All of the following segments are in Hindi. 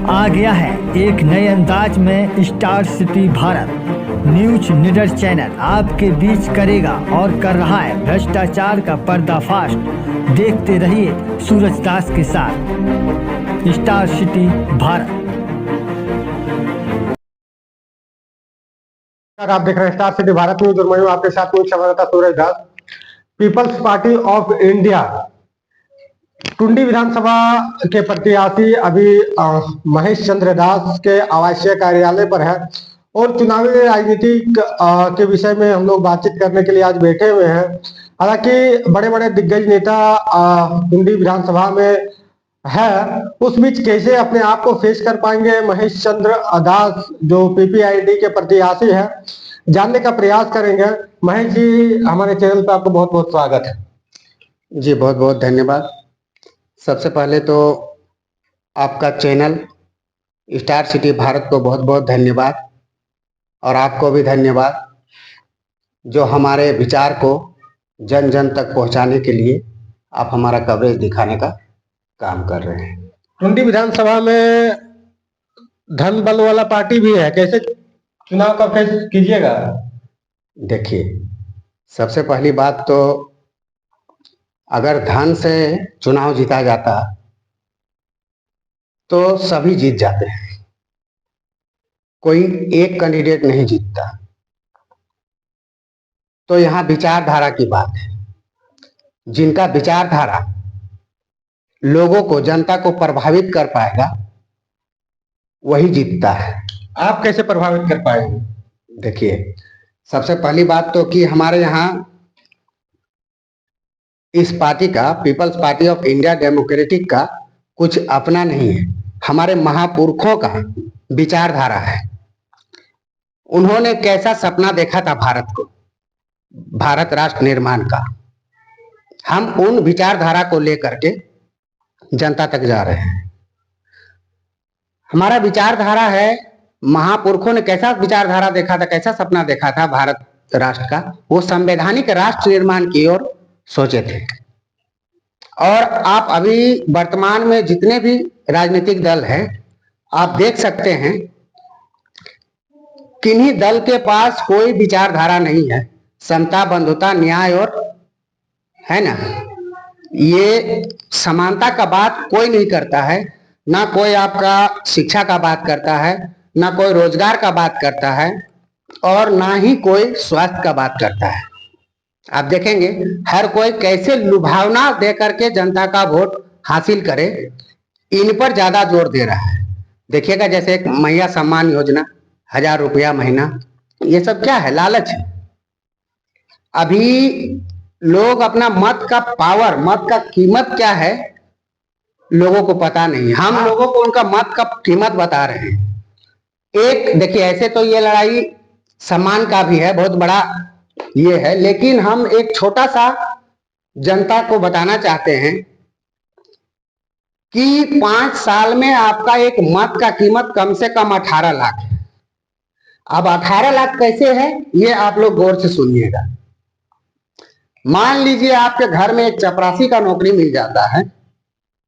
आ गया है एक नए अंदाज में स्टार सिटी भारत। न्यूज निडर चैनल आपके बीच करेगा और कर रहा है भ्रष्टाचार का पर्दाफाश। देखते रहिए सूरज दास के साथ स्टार सिटी भारत। आप देख रहे हैं स्टार सिटी भारत न्यूज और मैं हूं आपके साथ न्यूज संवाददाता Suraj Das. People's party of India Tundi विधानसभा के प्रत्याशी अभी महेश चंद्र दास के आवासीय कार्यालय पर है और चुनावी राजनीति के विषय में हम लोग बातचीत करने के लिए आज बैठे हुए हैं। हालांकि बड़े बड़े दिग्गज नेता टुंडी विधानसभा में है, उस बीच कैसे अपने आप को फेस कर पाएंगे महेश चंद्र दास जो पीपीआईडी के प्रत्याशी है, जानने का प्रयास करेंगे। महेश जी, हमारे चैनल पर आपको बहुत बहुत स्वागत है। जी बहुत बहुत धन्यवाद। सबसे पहले तो आपका चैनल स्टार सिटी भारत को बहुत बहुत धन्यवाद और आपको भी धन्यवाद जो हमारे विचार को जन जन तक पहुंचाने के लिए आप हमारा कवरेज दिखाने का काम कर रहे हैं। टुंडी विधानसभा में धन बल वाला पार्टी भी है, कैसे चुनाव का फेस कीजिएगा? देखिए, सबसे पहली बात तो अगर धन से चुनाव जीता जाता तो सभी जीत जाते हैं, कोई एक कैंडिडेट नहीं जीतता। तो यहाँ विचारधारा की बात है। जिनका विचारधारा लोगों को, जनता को प्रभावित कर पाएगा वही जीतता है। आप कैसे प्रभावित कर पाएंगे? देखिए, सबसे पहली बात तो कि हमारे यहाँ इस पार्टी का, people's party of India democratic का कुछ अपना नहीं है, हमारे महापुरुषों का विचारधारा है। उन्होंने कैसा सपना देखा था भारत को, भारत राष्ट्र निर्माण का, हम उन विचारधारा को लेकर के जनता तक जा रहे हैं। हमारा विचारधारा है, महापुरुषों ने कैसा विचारधारा देखा था, कैसा सपना देखा था भारत राष्ट्र का, वो संवैधानिक राष्ट्र निर्माण की ओर सोचे थे। और आप अभी वर्तमान में जितने भी राजनीतिक दल हैं, आप देख सकते हैं किन्हीं दल के पास कोई विचारधारा नहीं है। समता, बंधुता, न्याय और है ना, ये समानता का बात कोई नहीं करता है। ना कोई आपका शिक्षा का बात करता है, ना कोई रोजगार का बात करता है और ना ही कोई स्वास्थ्य का बात करता है। आप देखेंगे हर कोई कैसे लुभावना दे करके जनता का वोट हासिल करे, इन पर ज्यादा जोर दे रहा है। देखिएगा, जैसे एक मैया सम्मान योजना, 1000 रुपया महीना, ये सब क्या है? लालच है। अभी लोग अपना मत का पावर, मत का कीमत क्या है लोगों को पता नहीं। हम लोगों को उनका मत का कीमत बता रहे हैं। एक देखिए, ऐसे तो ये लड़ाई सम्मान का भी है, बहुत बड़ा ये है, लेकिन हम एक छोटा सा जनता को बताना चाहते हैं कि 5 साल में आपका एक मत का कीमत कम से कम 18 लाख है। अब 18 लाख कैसे है, ये आप लोग गौर से सुनिएगा। मान लीजिए आपके घर में एक चपरासी का नौकरी मिल जाता है,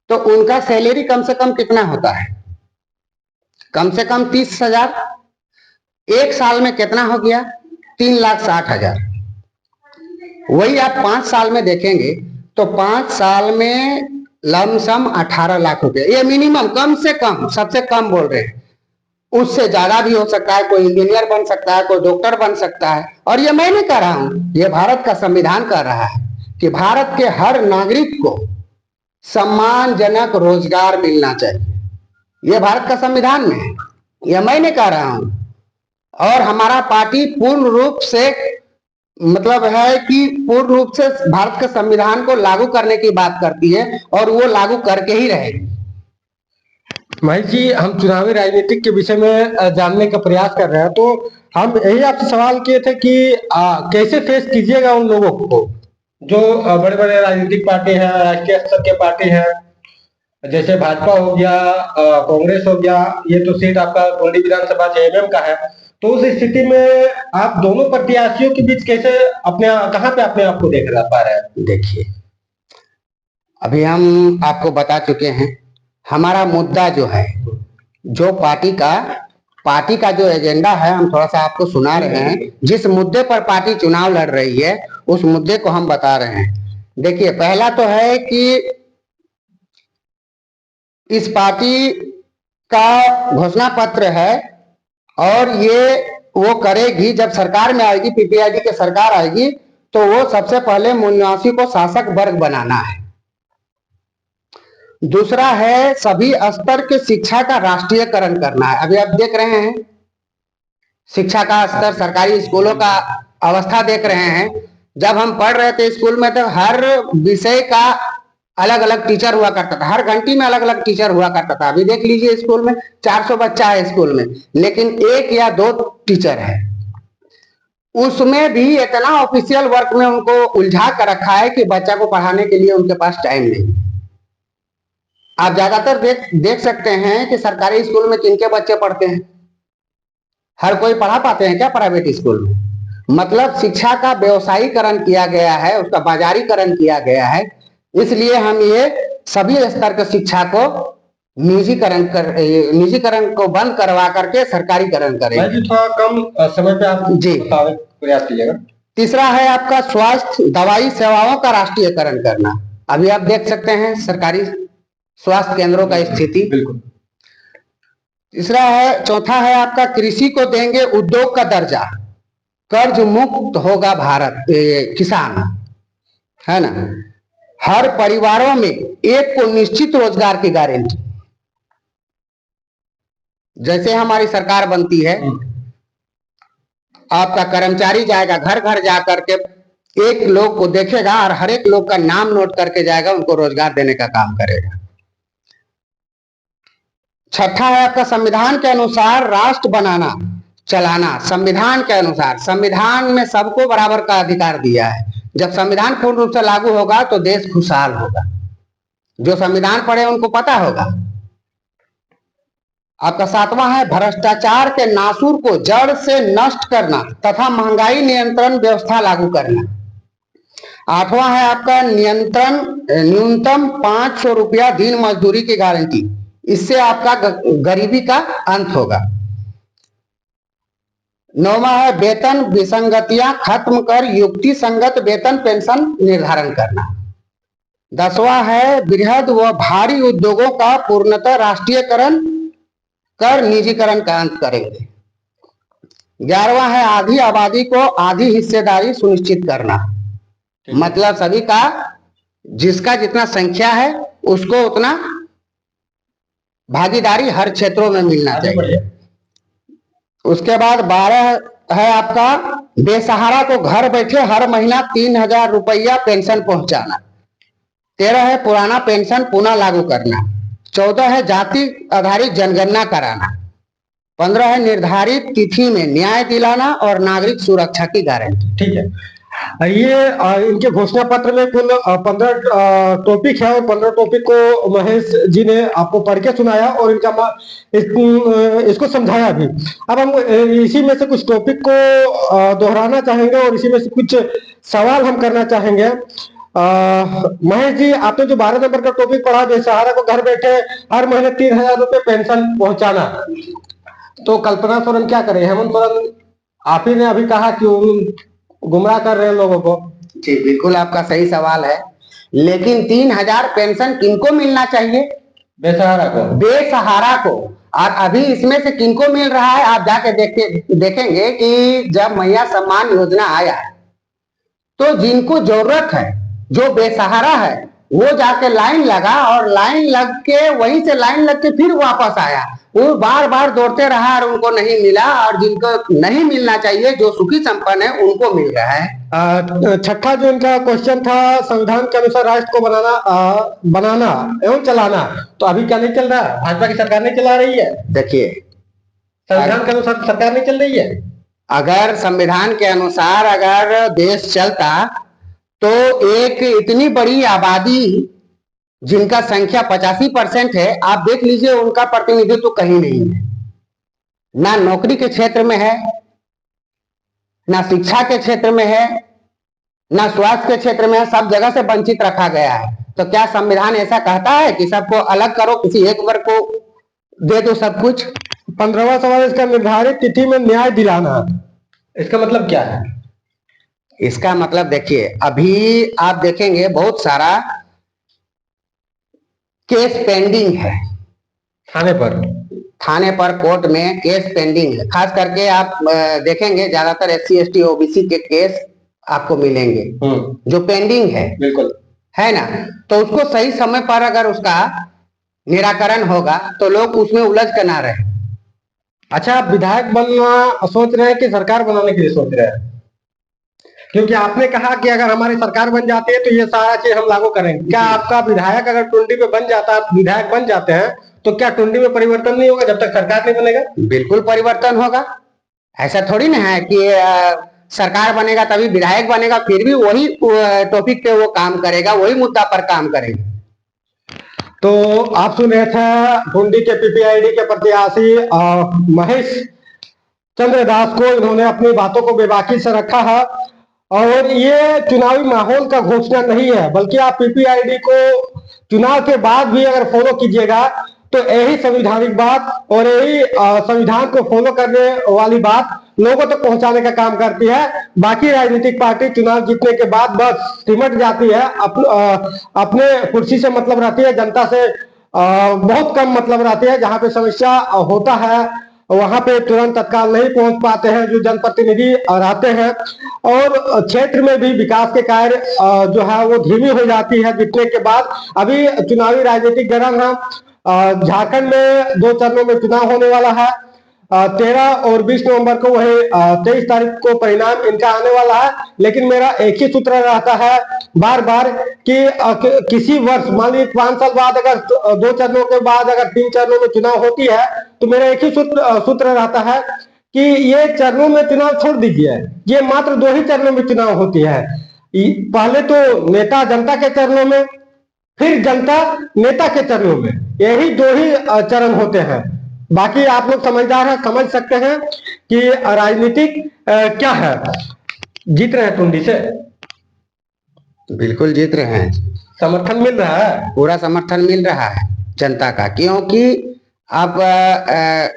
तो उनका सैलरी कम से कम कितना होता है? कम से कम 30,000। एक साल में कितना हो गया? 3,60,000। वही आप 5 साल में देखेंगे तो 5 साल में लमसम 18 लाख रुपए, ये मिनिमम, कम से कम, सबसे कम बोल रहे हैं। उससे ज्यादा भी हो सकता है, कोई इंजीनियर बन सकता है, कोई डॉक्टर बन सकता है। और ये मैं नहीं कह रहा हूं, ये भारत का संविधान कह रहा है कि भारत के हर नागरिक को सम्मानजनक रोजगार मिलना चाहिए। ये भारत का संविधान में है, यह मैं नहीं कह रहा हूं। और हमारा पार्टी पूर्ण रूप से, मतलब है कि पूर्ण रूप से भारत के संविधान को लागू करने की बात करती है और वो लागू करके ही रहेगी। महेश जी, हम चुनावी राजनीतिक के विषय में जानने का प्रयास कर रहे हैं, तो हम यही आपसे सवाल किए थे कि कैसे फेस कीजिएगा उन लोगों को जो बड़े बड़े राजनीतिक पार्टी हैं, राष्ट्रीय स्तर के पार्टी हैं, जैसे भाजपा हो गया, कांग्रेस हो गया। ये तो सीट आपका टुंडी विधानसभा जेएमएम का है। तो उस स्थिति में आप दोनों प्रत्याशियों के बीच कैसे कहाँ पे अपने आप को देख पा रहे हैं? देखिए, अभी हम आपको बता चुके हैं, हमारा मुद्दा जो है जो पार्टी का जो एजेंडा है हम थोड़ा सा आपको सुना रहे हैं। जिस मुद्दे पर पार्टी चुनाव लड़ रही है उस मुद्दे को हम बता रहे हैं। देखिए, पहला तो है कि इस पार्टी का घोषणा पत्र है और ये वो करेगी जब सरकार में आएगी, पीपीआईडी के सरकार आएगी तो वो सबसे पहले मूल निवासी को शासक वर्ग बनाना है। दूसरा है सभी स्तर के शिक्षा का राष्ट्रीयकरण करना है। अभी आप देख रहे हैं शिक्षा का स्तर, सरकारी स्कूलों का अवस्था देख रहे हैं। जब हम पढ़ रहे थे स्कूल में तो हर विषय का अलग अलग टीचर हुआ करता था, हर घंटी में अलग अलग टीचर हुआ करता था। अभी देख लीजिए स्कूल में 400 बच्चा है स्कूल में, लेकिन 1 या 2 टीचर है। उसमें भी इतना ऑफिशियल वर्क में उनको उलझा कर रखा है कि बच्चा को पढ़ाने के लिए उनके पास टाइम नहीं। आप ज्यादातर देख सकते हैं कि सरकारी स्कूल में किनके बच्चे पढ़ते हैं? हर कोई पढ़ा पाते हैं क्या प्राइवेट स्कूल में? मतलब शिक्षा का व्यवसायीकरण किया गया है, उसका बाजारीकरण किया गया है। इसलिए हम ये सभी स्तर की शिक्षा को निजीकरण को बंद करवा करके सरकारीकरण करेंगे। थोड़ा कम समय पे आप जी प्रयास कीजिएगा। तीसरा है आपका स्वास्थ्य दवाई सेवाओं का राष्ट्रीयकरण करना। अभी आप देख सकते हैं सरकारी स्वास्थ्य केंद्रों का स्थिति। बिल्कुल। चौथा है आपका कृषि को देंगे उद्योग का दर्जा, कर्ज मुक्त होगा भारत किसान, है ना। हर परिवारों में एक को निश्चित रोजगार की गारंटी। जैसे हमारी सरकार बनती है, आपका कर्मचारी जाएगा घर घर जाकर के एक लोग को देखेगा और हर एक लोग का नाम नोट करके जाएगा, उनको रोजगार देने का काम करेगा। छठा है आपका संविधान के अनुसार राष्ट्र बनाना चलाना। संविधान के अनुसार, संविधान में सबको बराबर का अधिकार दिया है। जब संविधान पूर्ण रूप से लागू होगा तो देश खुशहाल होगा। जो संविधान पढ़े उनको पता होगा। आपका 7वां है भ्रष्टाचार के नासूर को जड़ से नष्ट करना तथा महंगाई नियंत्रण व्यवस्था लागू करना। 8वां है आपका न्यूनतम 500 रुपया दिन मजदूरी की गारंटी। इससे आपका गरीबी का अंत होगा। 9वां है वेतन विसंगतियां खत्म कर युक्ति संगत वेतन पेंशन निर्धारण करना। 10वां है बृहद व भारी उद्योगों का पूर्णतः राष्ट्रीयकरण कर निजीकरण का अंत करेंगे। 11वां है आधी आबादी को आधी हिस्सेदारी सुनिश्चित करना। मतलब सभी का जिसका जितना संख्या है उसको उतना भागीदारी हर क्षेत्रों में मिलना चाहिए। उसके बाद 12 है आपका बेसहारा को घर बैठे हर महीना 3000 रुपया पेंशन पहुंचाना। 13 है पुराना पेंशन पुनः लागू करना। 14 है जाति आधारित जनगणना कराना। 15 है निर्धारित तिथि में न्याय दिलाना और नागरिक सुरक्षा की गारंटी। ठीक है, ये इनके घोषणा पत्र में कुल 15 टॉपिक है और 15 टॉपिक को महेश जी ने आपको पढ़ के सुनाया और इसको समझाया भी। अब हम इसी में से कुछ टॉपिक को दोहराना चाहेंगे और इसी में से कुछ सवाल हम करना चाहेंगे। महेश जी, आपने जो 12 नंबर का टॉपिक पढ़ा, बेसहारा को घर बैठे हर महीने 3000 रुपये पेंशन पहुंचाना, तो कल्पना सोरेन क्या करे? हेमंत सोरेन आप ही ने अभी कहा कि गुमराह कर रहे हैं लोगों को। जी बिल्कुल, आपका सही सवाल है। लेकिन 3000 पेंशन किनको मिलना चाहिए? बेसहारा को। और अभी इसमें से किनको मिल रहा है? आप जाके देखेंगे कि जब मैया सम्मान योजना आया तो जिनको जरूरत है, जो बेसहारा है, वो जाके लाइन लगा और लाइन लग के वहीं से लाइन लग के फिर वापस आया। वो बार बार दौड़ते रहा और उनको नहीं मिला, और जिनको नहीं मिलना चाहिए, जो सुखी संपन्न है, उनको मिल रहा है। छठा जो इनका क्वेश्चन था, संविधान के अनुसार राष्ट्र को बनाना एवं चलाना, तो अभी क्या नहीं चल रहा है? भाजपा की सरकार नहीं चला रही है। देखिए, संविधान के अनुसार सरकार नहीं चल रही है। अगर संविधान के अनुसार अगर देश चलता तो एक इतनी बड़ी आबादी जिनका संख्या 85% है, आप देख लीजिए, उनका प्रतिनिधित्व तो कहीं नहीं है। ना नौकरी के क्षेत्र में है, ना शिक्षा के क्षेत्र में है, ना स्वास्थ्य के क्षेत्र में है, सब जगह से वंचित रखा गया है। तो क्या संविधान ऐसा कहता है कि सबको अलग करो, किसी एक वर्ग को दे दो सब कुछ। 15वां सवाल इसका निर्धारित तिथि में न्याय दिलाना, इसका मतलब क्या है? इसका मतलब देखिए, अभी आप देखेंगे बहुत सारा केस पेंडिंग है थाने पर कोर्ट में केस पेंडिंग है। खास करके आप देखेंगे ज्यादातर SC ST OBC के केस आपको मिलेंगे जो पेंडिंग है, बिल्कुल है ना। तो उसको सही समय पर अगर उसका निराकरण होगा तो लोग उसमें उलझ कर ना रहे। अच्छा, आप विधायक बनना सोच रहे हैं कि सरकार बनाने के लिए सोच रहे हैं? क्योंकि आपने कहा कि अगर हमारी सरकार बन जाती है तो ये सारा चीज हम लागू करेंगे। क्या आपका विधायक अगर टुंडी पे बन जाता है, विधायक बन जाते हैं, तो क्या टुंडी में परिवर्तन नहीं होगा जब तक सरकार नहीं बनेगा? बिल्कुल परिवर्तन होगा। ऐसा थोड़ी ना है कि सरकार बनेगा तभी विधायक बनेगा, फिर भी वही टॉपिक पे वो काम करेगा, वही मुद्दा पर काम करेगा। तो आप सुन रहे थे टुंडी के PPID के प्रत्याशी महेश चंद्र दास को, इन्होंने अपनी बातों को बेबाकी से रखा है। और ये चुनावी माहौल का घोषणा नहीं है, बल्कि आप PPID को चुनाव के बाद भी अगर फॉलो कीजिएगा तो यही संवैधानिक बात और यही संविधान को फॉलो करने वाली बात लोगों तक पहुंचाने का काम करती है। बाकी राजनीतिक पार्टी चुनाव जीतने के बाद बस सिमट जाती है, अपने कुर्सी से मतलब रहती है, जनता से बहुत कम मतलब रहती है। जहां पे समस्या होता है वहां पे तुरंत तत्काल नहीं पहुंच पाते हैं जो जनप्रतिनिधि रहते हैं, और क्षेत्र में भी विकास के कार्य जो है वो धीमी हो जाती है जीतने के बाद। अभी चुनावी राजनीतिक गरम है। झारखंड में 2 चरणों में चुनाव होने वाला है। 13 और 20 नवंबर को, वही 23 तारीख को परिणाम इनका आने वाला है। लेकिन मेरा एक ही सूत्र रहता है बार बार कि किसी वर्ष, मान लीजिए 5 साल बाद अगर 2 चरणों के बाद अगर 3 चरणों में चुनाव होती है, तो मेरा एक ही सूत्र रहता है कि ये चरणों में चुनाव छोड़ दीजिए, ये मात्र 2 ही चरणों में चुनाव होती है। पहले तो नेता जनता के चरणों में, फिर जनता नेता के चरणों में, यही 2 ही चरण होते हैं। बाकी आप लोग समझदार हैं, समझ सकते हैं कि राजनीतिक क्या है। जीत रहे हैं टुंडी से? बिल्कुल जीत रहे हैं। समर्थन मिल रहा है? पूरा समर्थन मिल रहा है जनता का, क्योंकि अब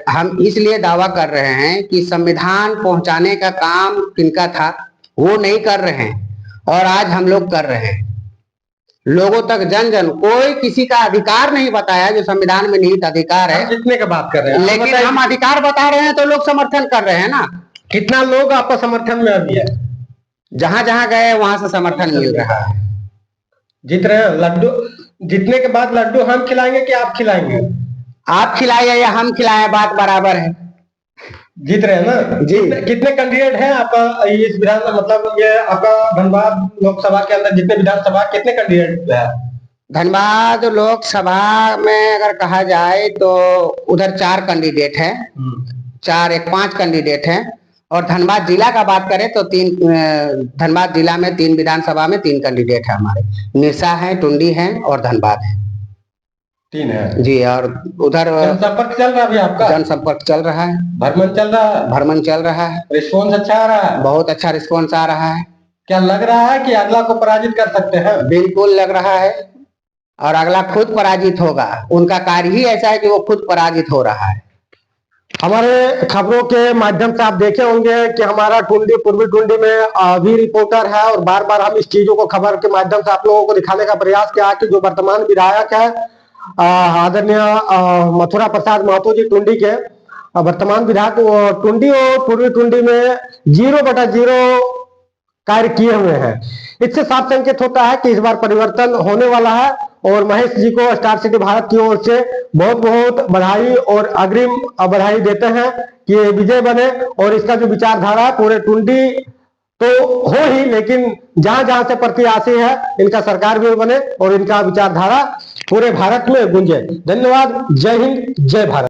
हम इसलिए दावा कर रहे हैं कि संविधान पहुंचाने का काम किनका था वो नहीं कर रहे हैं, और आज हम लोग कर रहे हैं। लोगों तक जन जन कोई किसी का अधिकार नहीं बताया जो संविधान में निहित अधिकार है। जितने की बात कर रहे हैं, लेकिन हम अधिकार बता रहे हैं तो लोग समर्थन कर रहे हैं ना। कितना लोग आपका समर्थन में अभी है? जहां जहां गए वहां से समर्थन मिल रहा है। जीत रहे हैं। लड्डू जीतने के बाद लड्डू हम खिलाएंगे कि आप खिलाएंगे? आप खिलाए या हम खिलाए, बात बराबर है। जीत रहे हैं ना जी। कितने कैंडिडेट हैं आपका इस विधान, मतलब ये आपका धनबाद लोकसभा के अंदर जितने विधानसभा, कितने कैंडिडेट है? धनबाद लोकसभा में अगर कहा जाए तो उधर 4 कैंडिडेट हैं, 4 एक 5 कैंडिडेट हैं। और धनबाद जिला का बात करें तो 3, धनबाद जिला में 3 विधानसभा में 3 कैंडिडेट है हमारे। निरसा है, टुंडी है और धनबाद है। 3 है जी। और उधर जनसंपर्क चल रहा है? आपका जनसंपर्क चल रहा है, भ्रमण चल रहा है? भ्रमण चल रहा है। रिस्पॉन्स अच्छा आ रहा है? बहुत अच्छा रिस्पॉन्स आ रहा है। क्या लग रहा है कि अगला को पराजित कर सकते हैं? बिल्कुल लग रहा है, और अगला खुद पराजित होगा। उनका कार्य ही ऐसा है कि वो खुद पराजित हो रहा है। हमारे खबरों के माध्यम से आप देखे होंगे कि हमारा टुंडी, पूर्वी टुंडी में भी रिपोर्टर है, और बार बार हम इस चीजों को खबर के माध्यम से आप लोगों को दिखाने का प्रयास किया कि जो वर्तमान विधायक है आदरणीय मथुरा प्रसाद महतो जी टुंडी के, वर्तमान विधायक टुंडी और पूर्वी टुंडी में 0/0 कार्य किए हुए हैं। इससे साफ संकेत होता है कि इस बार परिवर्तन होने वाला है, और महेश जी को स्टार सिटी भारत की ओर से बहुत बहुत बधाई और अग्रिम बधाई देते हैं कि ये विजय बने, और इसका जो विचारधारा पूरे टुंडी तो हो ही, लेकिन जहां जहां से प्रत्याशी है इनका सरकार भी बने और इनका विचारधारा पूरे भारत में गूंजे। धन्यवाद। जय हिंद, जय भारत।